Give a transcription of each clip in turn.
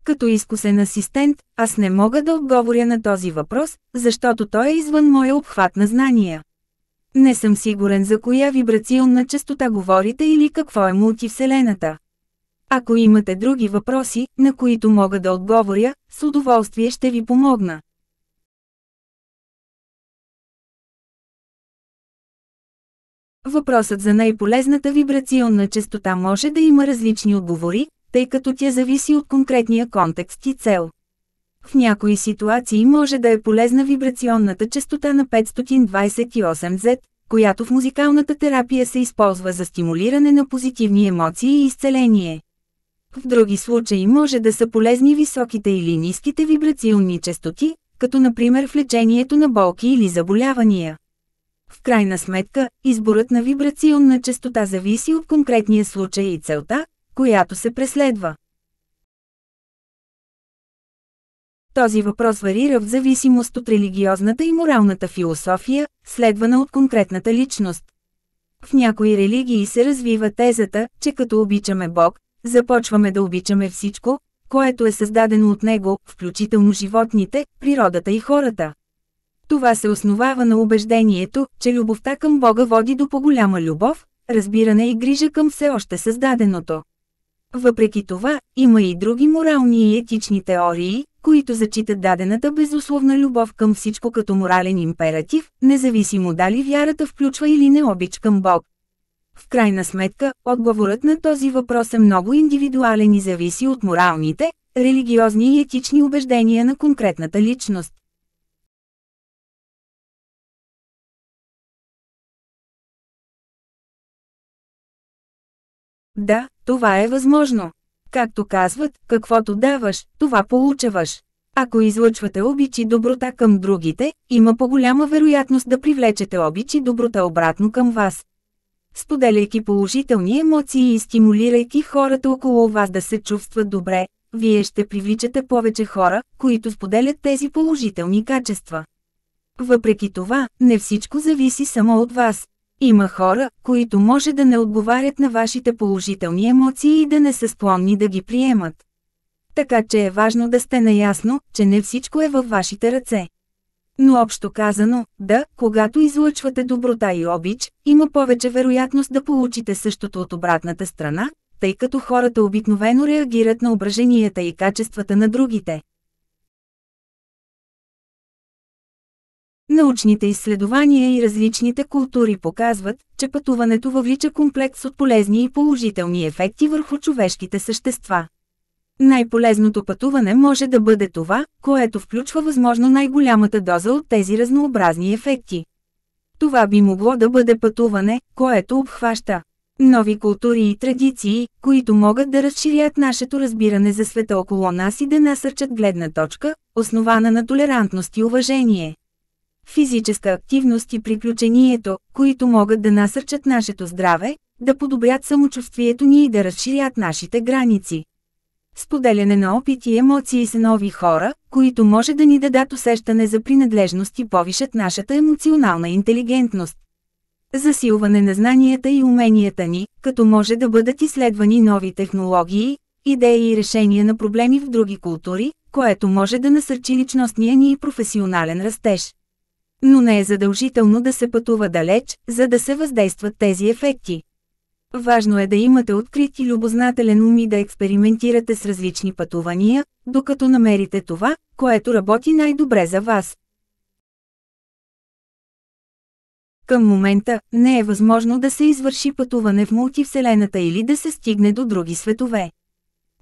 Като изкусен асистент, аз не мога да отговоря на този въпрос, защото той е извън моя обхват на знания. Не съм сигурен за коя вибрационна честота говорите или какво е мултивселената. Ако имате други въпроси, на които мога да отговоря, с удоволствие ще ви помогна. Въпросът за най-полезната вибрационна честота може да има различни отговори, тъй като тя зависи от конкретния контекст и цел. В някои ситуации може да е полезна вибрационната честота на 528 Hz, която в музикалната терапия се използва за стимулиране на позитивни емоции и изцеление. В други случаи може да са полезни високите или ниските вибрационни честоти, като например в лечението на болки или заболявания. В крайна сметка, изборът на вибрационна честота зависи от конкретния случай и целта, която се преследва. Този въпрос варира в зависимост от религиозната и моралната философия, следвана от конкретната личност. В някои религии се развива тезата, че като обичаме Бог, започваме да обичаме всичко, което е създадено от Него, включително животните, природата и хората. Това се основава на убеждението, че любовта към Бога води до по-голяма любов, разбиране и грижа към все още създаденото. Въпреки това, има и други морални и етични теории, които зачитат дадената безусловна любов към всичко като морален императив, независимо дали вярата включва или не обич към Бог. В крайна сметка, отговорът на този въпрос е много индивидуален и зависи от моралните, религиозни и етични убеждения на конкретната личност. Да, това е възможно. Както казват, каквото даваш, това получаваш. Ако излъчвате обич и доброта към другите, има по-голяма вероятност да привлечете обич и доброта обратно към вас. Споделяйки положителни емоции и стимулирайки хората около вас да се чувстват добре, вие ще привличате повече хора, които споделят тези положителни качества. Въпреки това, не всичко зависи само от вас. Има хора, които може да не отговарят на вашите положителни емоции и да не са склонни да ги приемат. Така че е важно да сте наясно, че не всичко е във вашите ръце. Но общо казано, да, когато излъчвате доброта и обич, има повече вероятност да получите същото от обратната страна, тъй като хората обикновено реагират на ображенията и качествата на другите. Научните изследвания и различните култури показват, че пътуването въвлича комплекс от полезни и положителни ефекти върху човешките същества. Най-полезното пътуване може да бъде това, което включва възможно най-голямата доза от тези разнообразни ефекти. Това би могло да бъде пътуване, което обхваща нови култури и традиции, които могат да разширят нашето разбиране за света около нас и да насърчат гледна точка, основана на толерантност и уважение. Физическа активност и приключението, които могат да насърчат нашето здраве, да подобрят самочувствието ни и да разширят нашите граници. Споделяне на опит и емоции с нови хора, които може да ни дадат усещане за принадлежност и повишат нашата емоционална интелигентност. Засилване на знанията и уменията ни, като може да бъдат изследвани нови технологии, идеи и решения на проблеми в други култури, което може да насърчи личностния ни и професионален растеж. Но не е задължително да се пътува далеч, за да се въздействат тези ефекти. Важно е да имате открит и любознателен ум и да експериментирате с различни пътувания, докато намерите това, което работи най-добре за вас. Към момента, не е възможно да се извърши пътуване в мултивселената или да се стигне до други светове.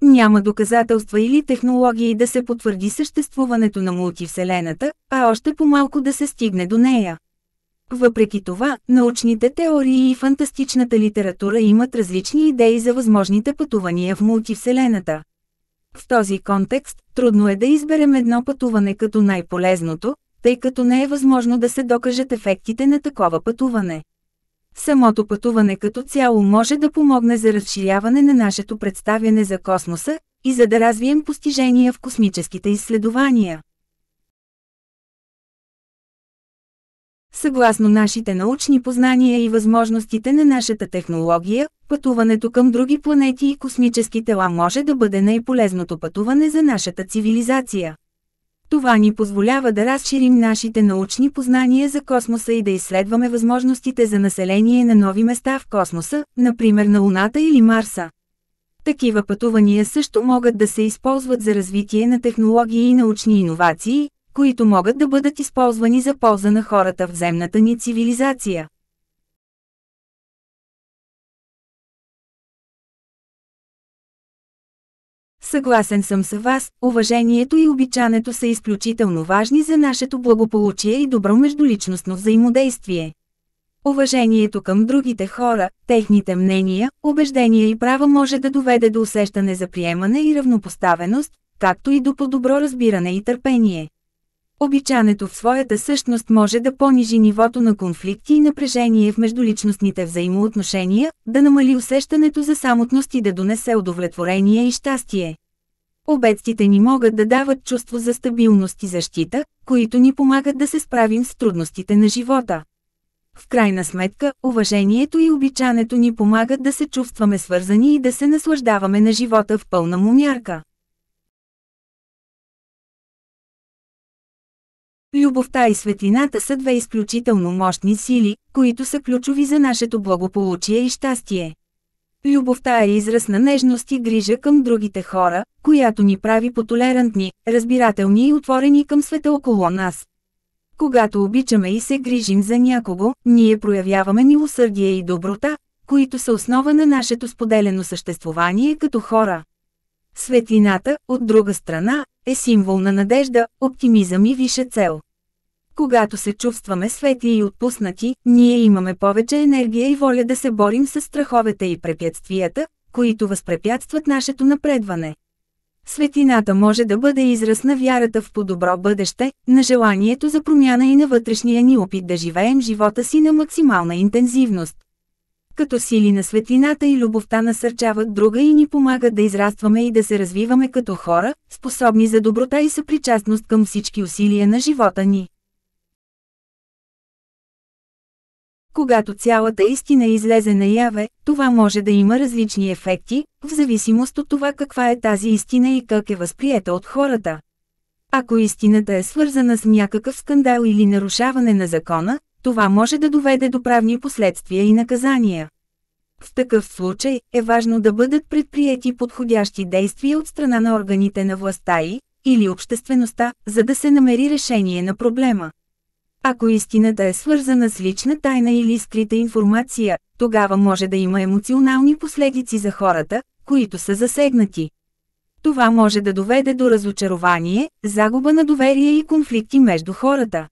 Няма доказателства или технологии да се потвърди съществуването на мултивселената, а още по-малко да се стигне до нея. Въпреки това, научните теории и фантастичната литература имат различни идеи за възможните пътувания в мултивселената. В този контекст, трудно е да изберем едно пътуване като най-полезното, тъй като не е възможно да се докажат ефектите на такова пътуване. Самото пътуване като цяло може да помогне за разширяване на нашето представяне за космоса и за да развием постижения в космическите изследвания. Съгласно нашите научни познания и възможностите на нашата технология, пътуването към други планети и космически тела може да бъде най-полезното пътуване за нашата цивилизация. Това ни позволява да разширим нашите научни познания за космоса и да изследваме възможностите за население на нови места в космоса, например на Луната или Марса. Такива пътувания също могат да се използват за развитие на технологии и научни иновации, които могат да бъдат използвани за полза на хората в земната ни цивилизация. Съгласен съм с вас, уважението и обичането са изключително важни за нашето благополучие и добро междуличностно взаимодействие. Уважението към другите хора, техните мнения, убеждения и права може да доведе до усещане за приемане и равнопоставеност, както и до по-добро разбиране и търпение. Обичането в своята същност може да понижи нивото на конфликти и напрежение в междуличностните взаимоотношения, да намали усещането за самотност и да донесе удовлетворение и щастие. Обетците ни могат да дават чувство за стабилност и защита, които ни помагат да се справим с трудностите на живота. В крайна сметка, уважението и обичането ни помагат да се чувстваме свързани и да се наслаждаваме на живота в пълна му мярка. Любовта и светлината са две изключително мощни сили, които са ключови за нашето благополучие и щастие. Любовта е израз на нежност и грижа към другите хора, която ни прави потолерантни, разбирателни и отворени към света около нас. Когато обичаме и се грижим за някого, ние проявяваме милосърдие и доброта, които са основа на нашето споделено съществувание като хора. Светлината, от друга страна, е символ на надежда, оптимизъм и висша цел. Когато се чувстваме светли и отпуснати, ние имаме повече енергия и воля да се борим с страховете и препятствията, които възпрепятстват нашето напредване. Светлината може да бъде израз на вярата в по-добро бъдеще, на желанието за промяна и на вътрешния ни опит да живеем живота си на максимална интензивност. Като сили на светлината и любовта насърчават друга и ни помагат да израстваме и да се развиваме като хора, способни за доброта и съпричастност към всички усилия на живота ни. Когато цялата истина излезе наяве, това може да има различни ефекти, в зависимост от това каква е тази истина и как е възприета от хората. Ако истината е свързана с някакъв скандал или нарушаване на закона, това може да доведе до правни последствия и наказания. В такъв случай е важно да бъдат предприети подходящи действия от страна на органите на властта или обществеността, за да се намери решение на проблема. Ако истината е свързана с лична тайна или скрита информация, тогава може да има емоционални последици за хората, които са засегнати. Това може да доведе до разочарование, загуба на доверие и конфликти между хората.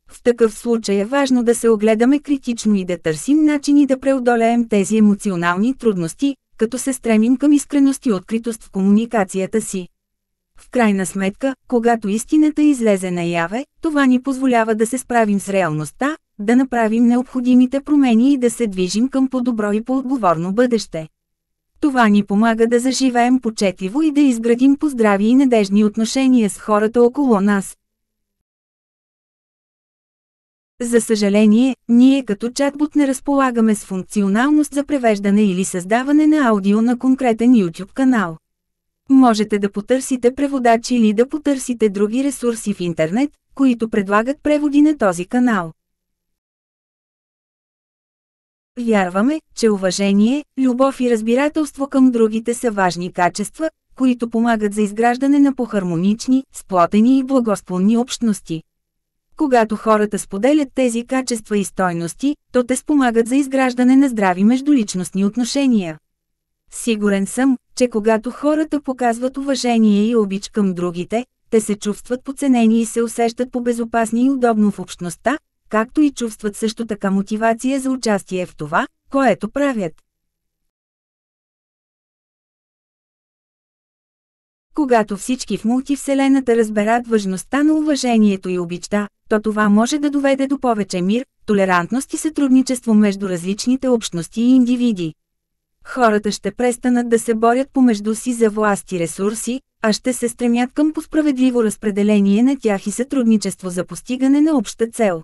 В такъв случай е важно да се огледаме критично и да търсим начини да преодолеем тези емоционални трудности, като се стремим към искреност и откритост в комуникацията си. В крайна сметка, когато истината излезе наяве, това ни позволява да се справим с реалността, да направим необходимите промени и да се движим към по-добро и по-отговорно бъдеще. Това ни помага да заживеем почетливо и да изградим поздрави и надежни отношения с хората около нас. За съжаление, ние като чатбот не разполагаме с функционалност за превеждане или създаване на аудио на конкретен YouTube канал. Можете да потърсите преводач или да потърсите други ресурси в интернет, които предлагат преводи на този канал. Вярваме, че уважение, любов и разбирателство към другите са важни качества, които помагат за изграждане на по-хармонични, сплотени и благосклонни общности. Когато хората споделят тези качества и стойности, то те спомагат за изграждане на здрави междуличностни отношения. Сигурен съм, че когато хората показват уважение и обич към другите, те се чувстват подценени и се усещат по-безопасни и удобно в общността, както и чувстват също така мотивация за участие в това, което правят. Когато всички в мултивселената разберат важността на уважението и обичта, то това може да доведе до повече мир, толерантност и сътрудничество между различните общности и индивиди. Хората ще престанат да се борят помежду си за власт и ресурси, а ще се стремят към по-справедливо разпределение на тях и сътрудничество за постигане на обща цел.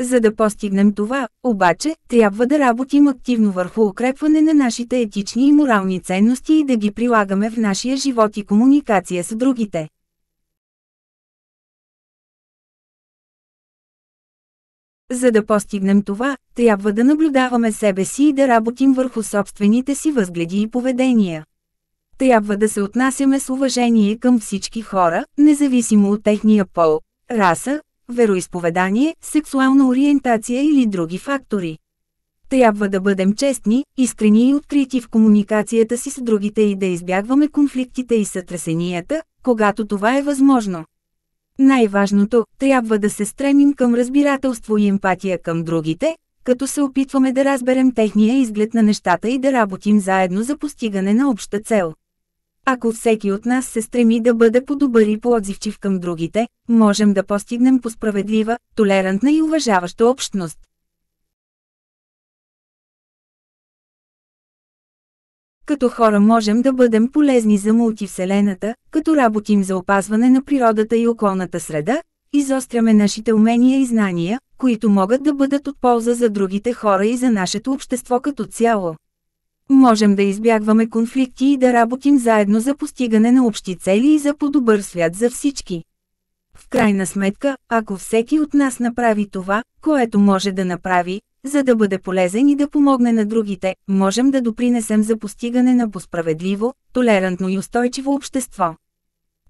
За да постигнем това, обаче, трябва да работим активно върху укрепване на нашите етични и морални ценности и да ги прилагаме в нашия живот и комуникация с другите. За да постигнем това, трябва да наблюдаваме себе си и да работим върху собствените си възгледи и поведения. Трябва да се отнасяме с уважение към всички хора, независимо от техния пол, раса, вероизповедание, сексуална ориентация или други фактори. Трябва да бъдем честни, искрени и открити в комуникацията си с другите и да избягваме конфликтите и сътресенията, когато това е възможно. Най-важното, трябва да се стремим към разбирателство и емпатия към другите, като се опитваме да разберем техния изглед на нещата и да работим заедно за постигане на обща цел. Ако всеки от нас се стреми да бъде по-добър и по-отзивчив към другите, можем да постигнем по-справедлива, толерантна и уважаваща общност. Като хора можем да бъдем полезни за мултивселената, като работим за опазване на природата и околната среда, изостряме нашите умения и знания, които могат да бъдат от полза за другите хора и за нашето общество като цяло. Можем да избягваме конфликти и да работим заедно за постигане на общи цели и за по-добър свят за всички. В крайна сметка, ако всеки от нас направи това, което може да направи, за да бъде полезен и да помогне на другите, можем да допринесем за постигане на по-справедливо, толерантно и устойчиво общество.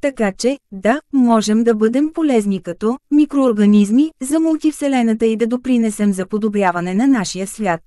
Така че, да, можем да бъдем полезни като микроорганизми за мултивселената и да допринесем за подобряване на нашия свят.